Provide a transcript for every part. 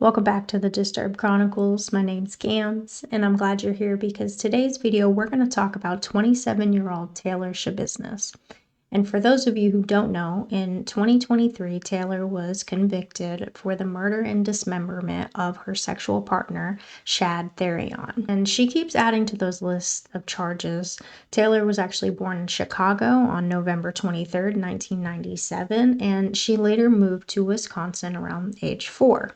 Welcome back to the Disturbed Chronicles. My name's Gams, and I'm glad you're here because today's video we're going to talk about 27-year-old Taylor Schabusiness. And for those of you who don't know, in 2023, Taylor was convicted for the murder and dismemberment of her sexual partner, Shad Therion. And she keeps adding to those lists of charges. Taylor was actually born in Chicago on November 23rd, 1997, and she later moved to Wisconsin around age 4.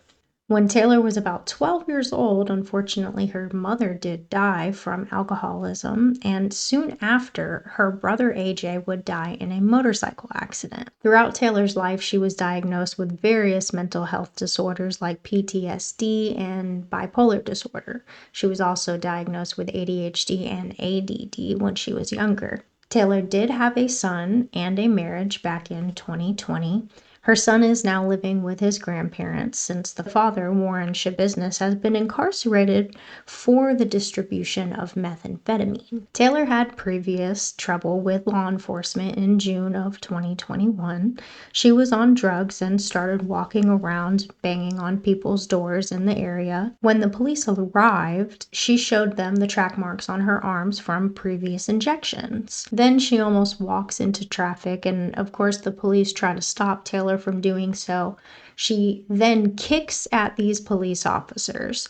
When Taylor was about 12 years old, unfortunately, her mother did die from alcoholism, and soon after, her brother AJ would die in a motorcycle accident. Throughout Taylor's life, she was diagnosed with various mental health disorders like PTSD and bipolar disorder. She was also diagnosed with ADHD and ADD when she was younger. Taylor did have a son and a marriage back in 2020. Her son is now living with his grandparents since the father, Warren Schabusiness, has been incarcerated for the distribution of methamphetamine. Taylor had previous trouble with law enforcement in June of 2021. She was on drugs and started walking around banging on people's doors in the area. When the police arrived, she showed them the track marks on her arms from previous injections. Then she almost walks into traffic, and of course the police try to stop Taylor from doing so. She then kicks at these police officers,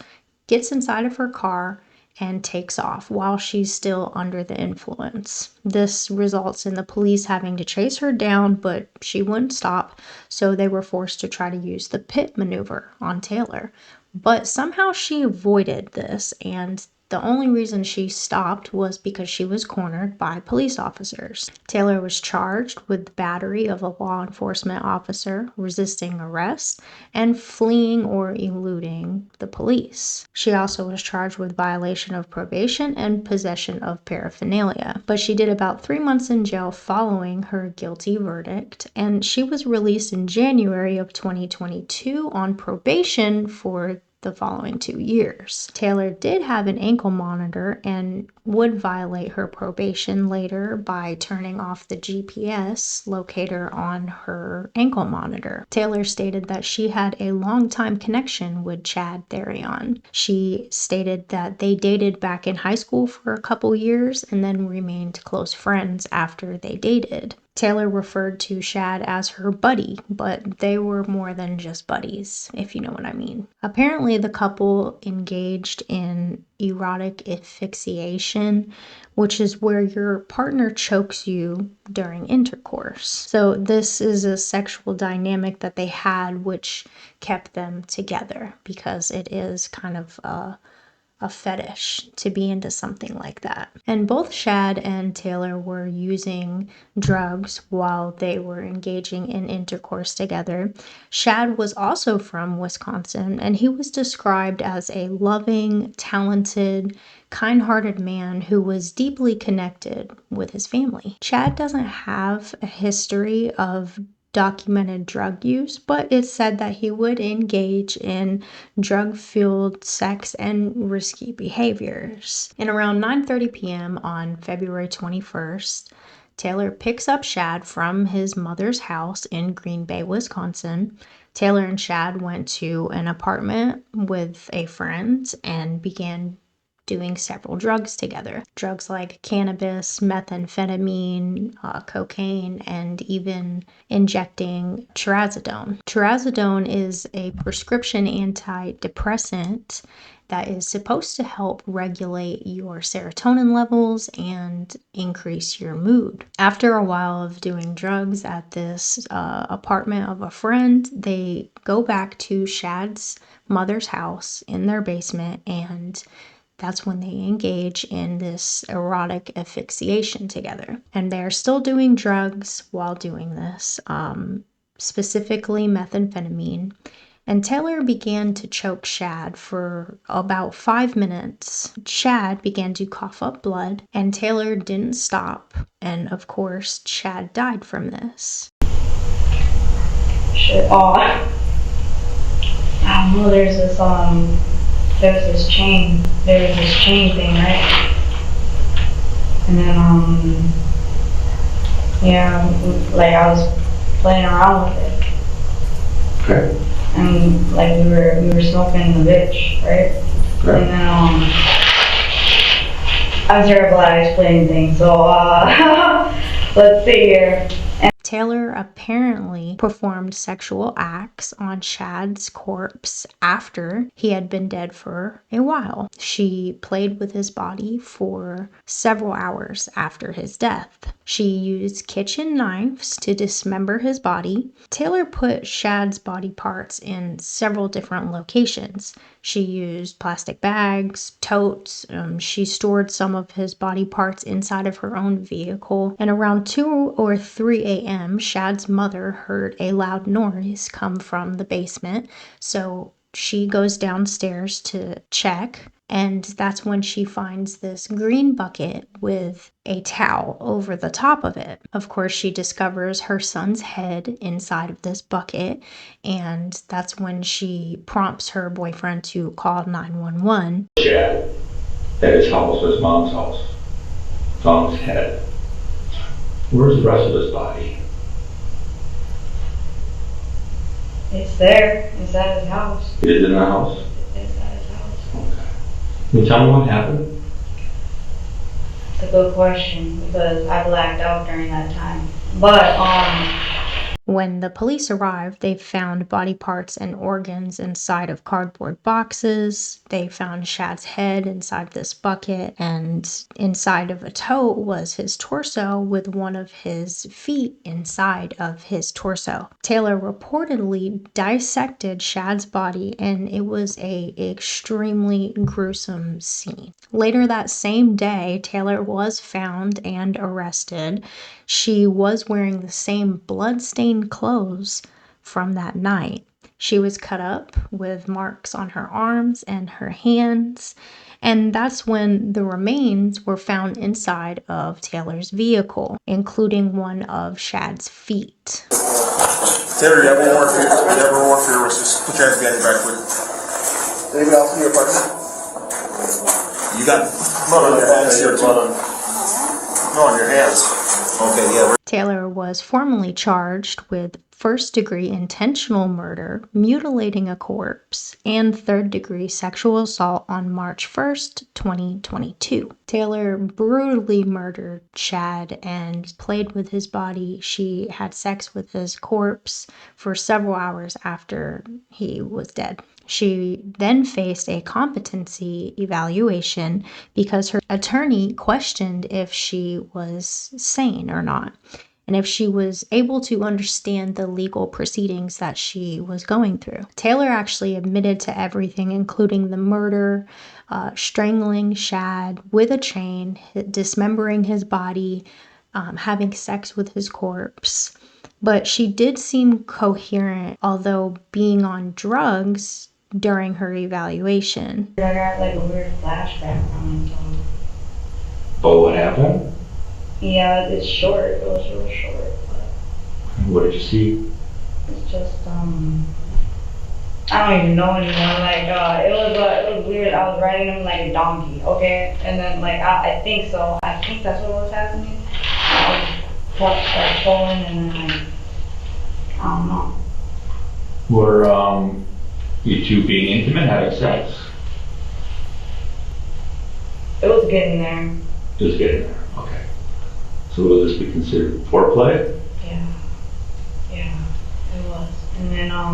gets inside of her car, and takes off while she's still under the influence. This results in the police having to chase her down, but she wouldn't stop, so they were forced to try to use the pit maneuver on Taylor. But somehow she avoided this, and the only reason she stopped was because she was cornered by police officers. Taylor was charged with battery of a law enforcement officer, resisting arrest, and fleeing or eluding the police. She also was charged with violation of probation and possession of paraphernalia. But she did about 3 months in jail following her guilty verdict, and she was released in January of 2022 on probation for the following 2 years. Taylor did have an ankle monitor and would violate her probation later by turning off the GPS locator on her ankle monitor. Taylor stated that she had a long-time connection with Shad Therion. She stated that they dated back in high school for a couple years and then remained close friends after they dated. Taylor referred to Shad as her buddy, but they were more than just buddies, if you know what I mean. Apparently, the couple engaged in erotic asphyxiation, which is where your partner chokes you during intercourse. So this is a sexual dynamic that they had, which kept them together because it is kind of a fetish to be into something like that. And both Shad and Taylor were using drugs while they were engaging in intercourse together. Shad was also from Wisconsin, and he was described as a loving, talented, kind-hearted man who was deeply connected with his family. Shad doesn't have a history of documented drug use, but it's said that he would engage in drug-fueled sex and risky behaviors. And around 9:30 p.m. on February 21st, Taylor picks up Shad from his mother's house in Green Bay, Wisconsin. Taylor and Shad went to an apartment with a friend and began doing several drugs together. Drugs like cannabis, methamphetamine, cocaine, and even injecting trazodone. Trazodone is a prescription antidepressant that is supposed to help regulate your serotonin levels and increase your mood. After a while of doing drugs at this apartment of a friend, they go back to Shad's mother's house in their basement, and that's when they engage in this erotic asphyxiation together. And they're still doing drugs while doing this, specifically methamphetamine. And Taylor began to choke Shad for about 5 minutes. Shad began to cough up blood, and Taylor didn't stop. And of course, Shad died from this. Shit. Oh, I don't know. There's this chain thing, right? And then, yeah, like I was playing around with it. Okay. and like we were smoking the bitch, right? And then I'm terrible at explaining things, so let's see here. Taylor apparently performed sexual acts on Shad's corpse after he had been dead for a while. She played with his body for several hours after his death. She used kitchen knives to dismember his body. Taylor put Shad's body parts in several different locations. She used plastic bags, totes. She stored some of his body parts inside of her own vehicle. And around 2 or 3 a.m., Shad's mother heard a loud noise come from the basement. So she goes downstairs to check. And that's when she finds this green bucket with a towel over the top of it. Of course, she discovers her son's head inside of this bucket, and that's when she prompts her boyfriend to call 911. Chad, at his house, his mom's house, found his head. Where's the rest of his body? It's there. It's at his house. It is in the house? It's at his house. Okay. Can you tell me what happened? It's a good question because I blacked out during that time. But when the police arrived, they found body parts and organs inside of cardboard boxes. They found Shad's head inside this bucket, and inside of a tote was his torso with one of his feet inside of his torso. Taylor reportedly dissected Shad's body, and it was an extremely gruesome scene. Later that same day, Taylor was found and arrested. She was wearing the same blood-stained clothes from that night. She was cut up with marks on her arms and her hands, and that's when the remains were found inside of Taylor's vehicle, including one of Shad's feet. Taylor, you have one more for your wrist. Just put your hands behind your back, please. Anybody else in your apartment? You got blood on your hands here, too. No, on your hands. Okay, yeah. Taylor was formally charged with first-degree intentional murder, mutilating a corpse, and third-degree sexual assault on March 1st, 2022. Taylor brutally murdered Shad and played with his body. She had sex with his corpse for several hours after he was dead. She then faced a competency evaluation because her attorney questioned if she was sane or not, and if she was able to understand the legal proceedings that she was going through. Taylor actually admitted to everything, including the murder, strangling Shad with a chain, dismembering his body, having sex with his corpse. But she did seem coherent, although being on drugs during her evaluation. I got like a weird flashback from it. Oh, what happened? Yeah, it's short. It was real short. But What did you see? it's just I don't even know anymore. Like it was weird. I was riding him like a donkey, okay, and then like I think so. I think that's what was happening. I was pulling, and then like I don't know. Were you two being intimate, having sex? It was getting there. Just getting there. Okay. So will this be considered foreplay? Yeah, it was. And then I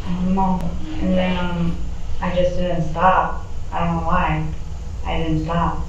don't know. And then I just didn't stop. I don't know why. I didn't stop.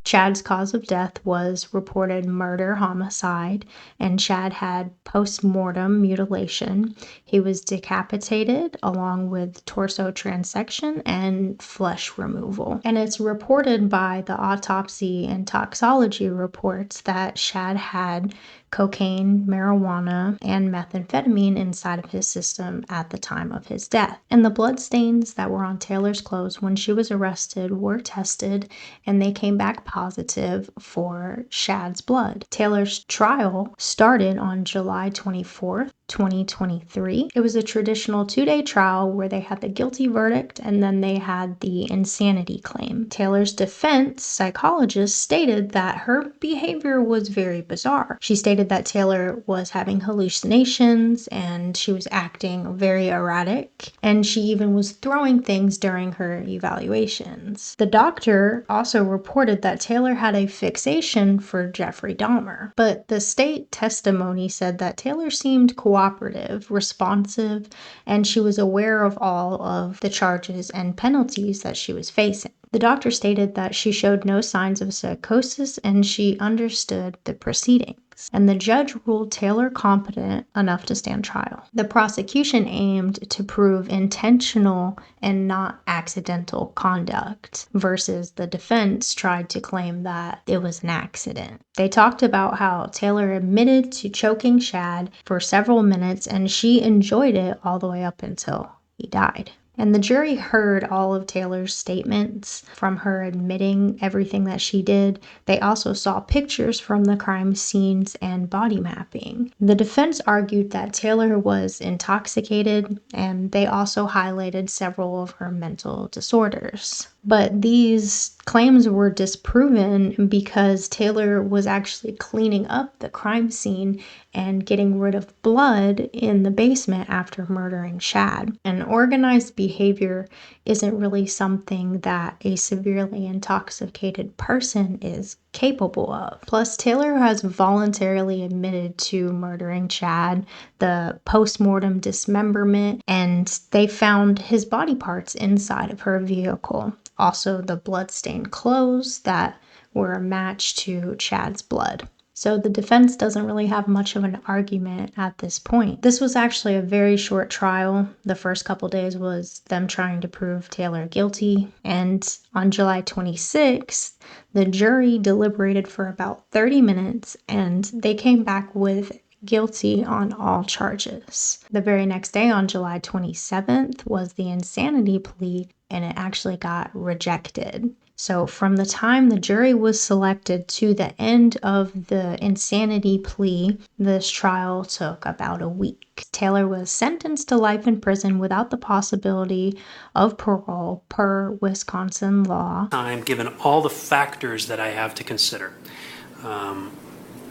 Chad's cause of death was reported murder-homicide, and Chad had post-mortem mutilation. He was decapitated along with torso transection and flesh removal. And it's reported by the autopsy and toxicology reports that Chad had cocaine, marijuana, and methamphetamine inside of his system at the time of his death. And the bloodstains that were on Taylor's clothes when she was arrested were tested, and they came back positive for Shad's blood. Taylor's trial started on July 24th. 2023. It was a traditional 2-day trial where they had the guilty verdict and then they had the insanity claim. Taylor's defense psychologist stated that her behavior was very bizarre. She stated that Taylor was having hallucinations and she was acting very erratic, and she even was throwing things during her evaluations. The doctor also reported that Taylor had a fixation for Jeffrey Dahmer, but the state testimony said that Taylor seemed cooperative, responsive, and she was aware of all of the charges and penalties that she was facing. The doctor stated that she showed no signs of psychosis and she understood the proceedings, and the judge ruled Taylor competent enough to stand trial. The prosecution aimed to prove intentional and not accidental conduct, versus the defense tried to claim that it was an accident. They talked about how Taylor admitted to choking Shad for several minutes and she enjoyed it all the way up until he died. And the jury heard all of Taylor's statements from her admitting everything that she did. They also saw pictures from the crime scenes and body mapping. The defense argued that Taylor was intoxicated, and they also highlighted several of her mental disorders. But these claims were disproven because Taylor was actually cleaning up the crime scene and getting rid of blood in the basement after murdering Shad. And organized behavior isn't really something that a severely intoxicated person is capable of. Plus, Taylor has voluntarily admitted to murdering Chad, the post-mortem dismemberment, and they found his body parts inside of her vehicle. Also, the blood-stained clothes that were a match to Chad's blood. So the defense doesn't really have much of an argument at this point. This was actually a very short trial. The first couple days was them trying to prove Taylor guilty. And on July 26th, the jury deliberated for about 30 minutes and they came back with guilty on all charges. The very next day, on July 27th, was the insanity plea, and it actually got rejected. So from the time the jury was selected to the end of the insanity plea, this trial took about a week. Taylor was sentenced to life in prison without the possibility of parole per Wisconsin law. Time, given all the factors that I have to consider.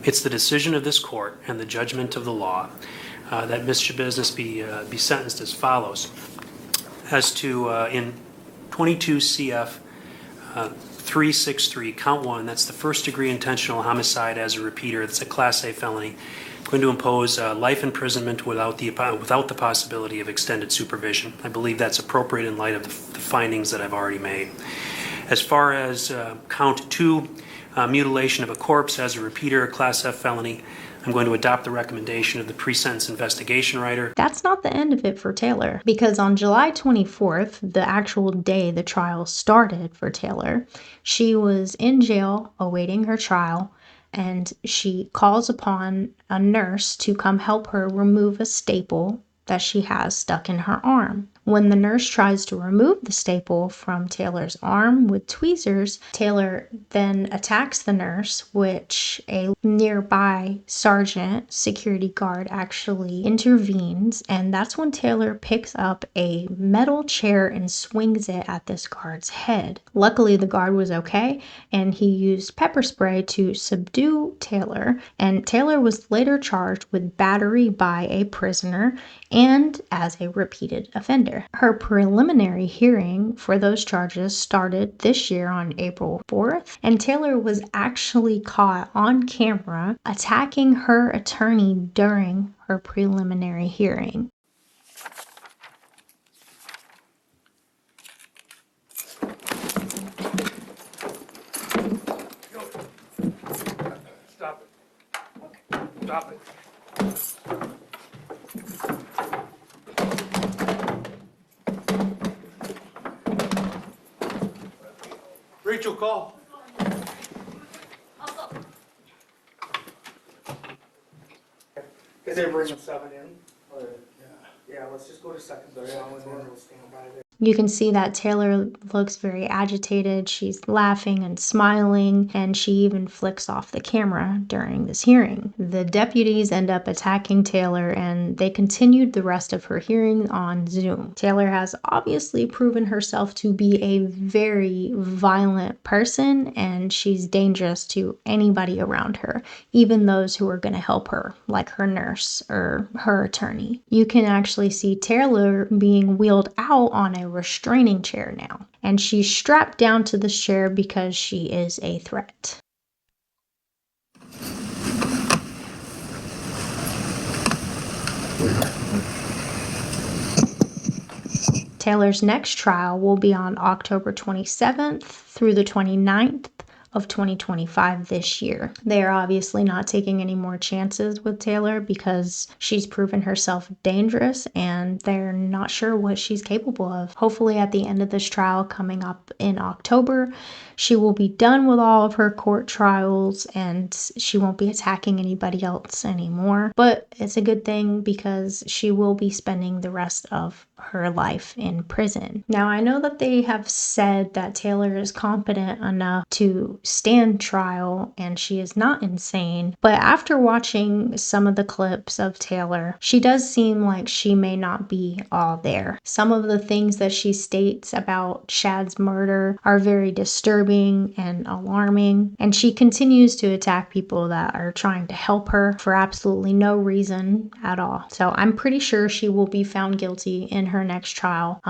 It's the decision of this court and the judgment of the law that Ms. Schabusiness be sentenced as follows. As to in 22 CF 363, count 1, that's the first degree intentional homicide as a repeater. That's a Class A felony. Going to impose life imprisonment without the possibility of extended supervision. I believe that's appropriate in light of the findings that I've already made. As far as count 2, mutilation of a corpse as a repeater, a Class F felony, I'm going to adopt the recommendation of the pre-sentence investigation writer. That's not the end of it for Taylor, because on July 24th, the actual day the trial started for Taylor, she was in jail awaiting her trial, and she calls upon a nurse to come help her remove a staple that she has stuck in her arm. When the nurse tries to remove the staple from Taylor's arm with tweezers, Taylor then attacks the nurse, which a nearby sergeant security guard actually intervenes, and that's when Taylor picks up a metal chair and swings it at this guard's head. Luckily, the guard was okay, and he used pepper spray to subdue Taylor, and Taylor was later charged with battery by a prisoner and as a repeated offender. Her preliminary hearing for those charges started this year on April 4th, and Taylor was actually caught on camera attacking her attorney during her preliminary hearing. Stop it. Stop it. Rachel, call. Because they're bringing 7 in. Or, yeah, let's just go to secondary. We'll stand by there. You can see that Taylor looks very agitated. She's laughing and smiling, and she even flicks off the camera during this hearing. The deputies end up attacking Taylor, and they continued the rest of her hearing on Zoom. Taylor has obviously proven herself to be a very violent person, and she's dangerous to anybody around her, even those who are going to help her, like her nurse or her attorney. You can actually see Taylor being wheeled out on a restraining chair now, and she's strapped down to this chair because she is a threat. Taylor's next trial will be on October 27th through the 29th of 2025 this year. They are obviously not taking any more chances with Taylor because she's proven herself dangerous and they're not sure what she's capable of. Hopefully at the end of this trial coming up in October, she will be done with all of her court trials and she won't be attacking anybody else anymore. But it's a good thing because she will be spending the rest of her life in prison. Now, I know that they have said that Taylor is competent enough to stand trial and she is not insane, but after watching some of the clips of Taylor, she does seem like she may not be all there. Some of the things that she states about Shad's murder are very disturbing and alarming, and she continues to attack people that are trying to help her for absolutely no reason at all. So I'm pretty sure she will be found guilty in her next trial,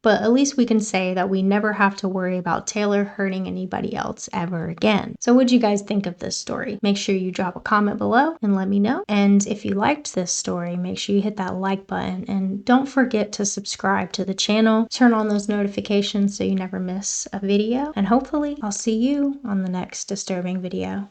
but at least we can say that we never have to worry about Taylor hurting anybody else ever again. So what do you guys think of this story? Make sure you drop a comment below and let me know. And if you liked this story, make sure you hit that like button and don't forget to subscribe to the channel. Turn on those notifications so you never miss a video. And hopefully I'll see you on the next disturbing video.